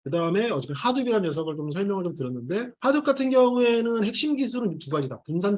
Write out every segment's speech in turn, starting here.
그 다음에 어차피 하둡이라는 녀석을 좀 설명을 좀 들었는데, 하둡 같은 경우에는 핵심 기술은 두 가지다. 분산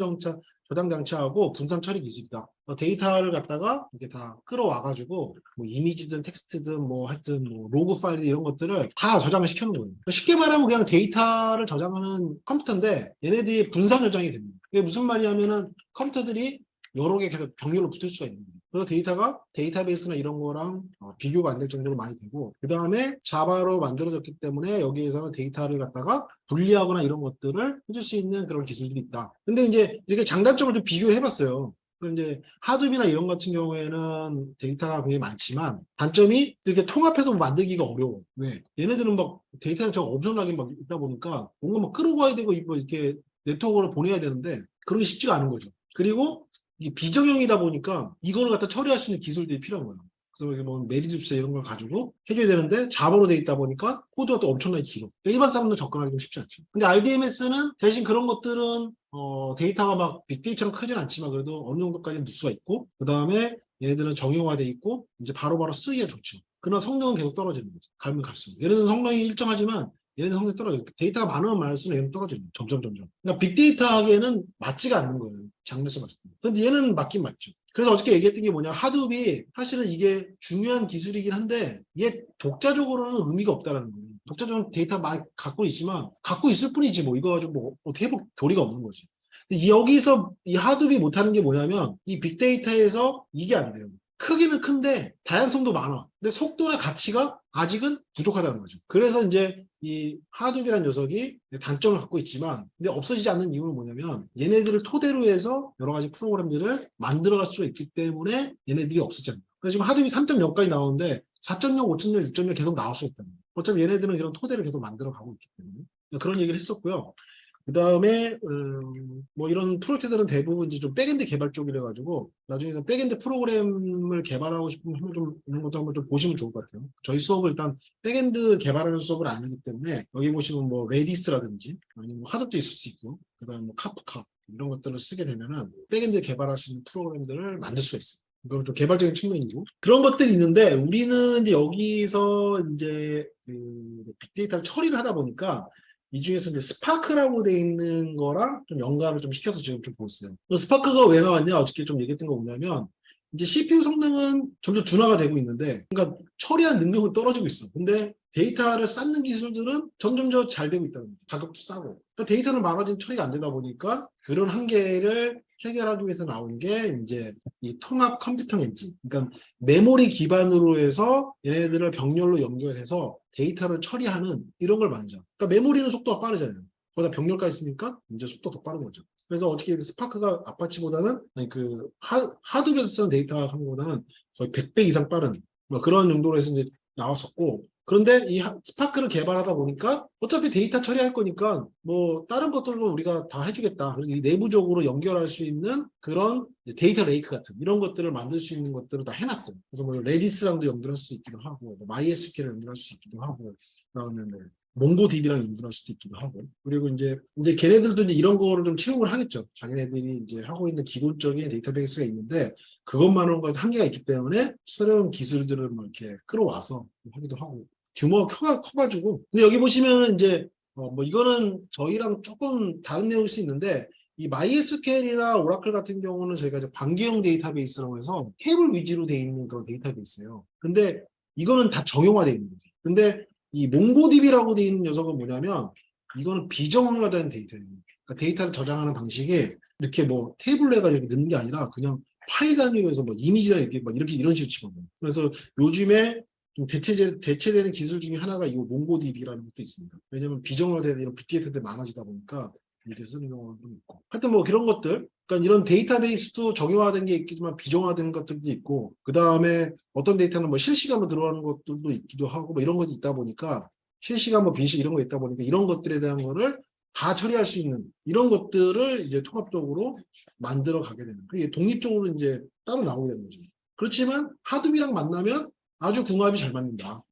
저장 장치하고 분산 처리 기술이다. 데이터를 갖다가 이렇게 다 끌어와가지고 뭐 이미지든 텍스트든 뭐 하여튼 뭐 로그 파일 이런 것들을 다 저장을 시켜놓은 거예요. 그러니까 쉽게 말하면 그냥 데이터를 저장하는 컴퓨터인데 얘네들이 분산 저장이 됩니다. 이게 무슨 말이냐면은 컴퓨터들이 여러 개 계속 병렬로 붙을 수가 있는 거예요. 그래서 데이터가 데이터베이스나 이런 거랑 비교가 안 될 정도로 많이 되고, 그 다음에 자바로 만들어졌기 때문에 여기에서는 데이터를 갖다가 분리하거나 이런 것들을 해줄 수 있는 그런 기술들이 있다. 근데 이제 이렇게 장단점을 좀 비교를 해봤어요. 그럼 이제 하둡이나 이런 같은 경우에는 데이터가 굉장히 많지만 단점이 이렇게 통합해서 만들기가 어려워. 왜? 얘네들은 막 데이터가 저 엄청나게 막 있다 보니까 뭔가 막 끌어가야 되고 뭐 이렇게 네트워크로 보내야 되는데 그러기 쉽지가 않은 거죠. 그리고 이게 비정형이다 보니까 이거를 갖다 처리할 수 있는 기술들이 필요한 거예요. 그래서 뭐 메리줍스 이런 걸 가지고 해줘야 되는데 자바로 돼 있다 보니까 코드가 또 엄청나게 길어. 일반 사람도 접근하기 좀 쉽지 않죠. 근데 RDMS는 대신 그런 것들은 데이터가 막 빅데이터처럼 크진 않지만 그래도 어느 정도까지는 넣을 수가 있고, 그 다음에 얘네들은 정형화돼 있고 이제 바로바로 쓰기가 좋죠. 그러나 성능은 계속 떨어지는 거죠. 갈면 갈수록. 얘네들은 성능이 일정하지만 얘네는 성능이 떨어져요. 데이터가 많으면 많을수록 얘는 떨어지는 거예요. 점점. 그러니까 빅데이터 하기에는 맞지가 않는 거예요. 장르에서 봤을 때. 근데 얘는 맞긴 맞죠. 그래서 어저께 얘기했던 게 뭐냐, 하둡이 사실은 이게 중요한 기술이긴 한데 얘 독자적으로는 의미가 없다라는 거예요. 독자적으로 데이터 많이 갖고 있지만 갖고 있을 뿐이지 뭐 이거 가지고 뭐 어떻게 해볼 도리가 없는 거지. 여기서 이 하둡이 못하는 게 뭐냐면 이 빅데이터에서 이게 안 돼요. 크기는 큰데 다양성도 많아. 근데 속도나 가치가 아직은 부족하다는 거죠. 그래서 이제 이 하둡이라는 녀석이 단점을 갖고 있지만 근데 없어지지 않는 이유는 뭐냐면 얘네들을 토대로 해서 여러 가지 프로그램들을 만들어갈 수가 있기 때문에 얘네들이 없어졌잖아요. 그래서 지금 하둡이 3.0까지 나오는데 4.0, 5.0, 6.0 계속 나올 수 있다는 거예요. 어차피 얘네들은 이런 토대를 계속 만들어 가고 있기 때문에 그런 얘기를 했었고요. 그 다음에 뭐 이런 프로젝트들은 대부분 이제 좀 백엔드 개발 쪽이라 가지고 나중에는 백엔드 프로그램을 개발하고 싶으면 좀 이런 것도 한번 좀 보시면 좋을 것 같아요. 저희 수업을 일단 백엔드 개발하는 수업은 아니기 때문에 여기 보시면 뭐 레디스라든지 아니면 뭐 하드도 있을 수 있고 그다음 뭐 카프카 이런 것들을 쓰게 되면은 백엔드 개발할 수 있는 프로그램들을 만들 수가 있어요. 이건 좀 개발적인 측면이고 그런 것들이 있는데 우리는 이제 여기서 이제 그 빅데이터를 처리를 하다 보니까 이 중에서 이제 스파크라고 돼 있는 거랑 좀 연관을 좀 시켜서 지금 좀 보고 있어요. 스파크가 왜 나왔냐? 어저께 좀 얘기했던 거 뭐냐면 이제 CPU 성능은 점점 둔화가 되고 있는데 그러니까 처리한 능력은 떨어지고 있어. 근데 데이터를 쌓는 기술들은 점점 더 잘 되고 있다는 거죠. 가격도 싸고. 그러니까 데이터는 많아지면 처리가 안 되다 보니까 그런 한계를 해결하기 위해서 나온 게 이제 이 통합 컴퓨팅 엔진. 그러니까 메모리 기반으로 해서 얘네들을 병렬로 연결해서 데이터를 처리하는 이런 걸 만들죠. 그러니까 메모리는 속도가 빠르잖아요. 거기다 병렬까지 있으니까 이제 속도가 더 빠른 거죠. 그래서 어떻게 스파크가 아파치보다는 아니 그 하드웨어에서 쓰는 데이터 하는보다는 거의 100배 이상 빠른 뭐 그런 용도로 해서 이제 나왔었고 그런데 이 스파크를 개발하다 보니까 어차피 데이터 처리할 거니까 뭐 다른 것들도 우리가 다 해주겠다. 그래서 이 내부적으로 연결할 수 있는 그런 데이터 레이크 같은 이런 것들을 만들 수 있는 것들을 다 해놨어요. 그래서 뭐 레디스랑도 연결할 수 있기도 하고 뭐 MySQL을 연결할 수 있기도 하고 그다음에 뭐 몽고DB랑 연결할 수도 있기도 하고 그리고 이제 걔네들도 이제 이런 거를 좀 채용을 하겠죠. 자기네들이 이제 하고 있는 기본적인 데이터베이스가 있는데 그것만으로는 한계가 있기 때문에 새로운 기술들을 뭐 이렇게 끌어와서 하기도 하고 규모가 커가지고 근데 여기 보시면은 이제 뭐 이거는 저희랑 조금 다른 내용일 수 있는데 이 MySQL이나 오라클 같은 경우는 저희가 이제 관계형 데이터베이스라고 해서 테이블 위주로 돼 있는 그런 데이터베이스예요. 근데 이거는 다 정형화되어 있는 거죠. 근데 이 몽고DB라고 되어 있는 녀석은 뭐냐면 이거는 비정형화된 데이터예요. 그러니까 데이터를 저장하는 방식이 이렇게 뭐 테이블로 해가지고 이렇게 넣는 게 아니라 그냥 파일 단위로 해서 뭐 이미지나 이렇게 막 이렇게 이런 식으로 집어넣어요. 그래서 요즘에 좀 대체되는 기술 중에 하나가 이 몽고DB라는 것도 있습니다. 왜냐하면 비정형화된 이런 빅데이터들이 많아지다 보니까 이렇게 쓰는 경우가 좀 있고. 하여튼 뭐 그런 것들, 그러니까 이런 데이터베이스도 정형화된 게 있지만 비정형화된 것들도 있고, 그 다음에 어떤 데이터는 뭐 실시간으로 들어가는 것들도 있기도 하고, 뭐 이런 것도 있다 보니까 실시간 뭐 빈식 이런 거 있다 보니까 이런 것들에 대한 거를 다 처리할 수 있는 이런 것들을 이제 통합적으로 만들어 가게 되는. 그게 독립적으로 이제 따로 나오게 되는 거죠. 그렇지만 하둡이랑 만나면 아주 궁합이 잘 맞는다.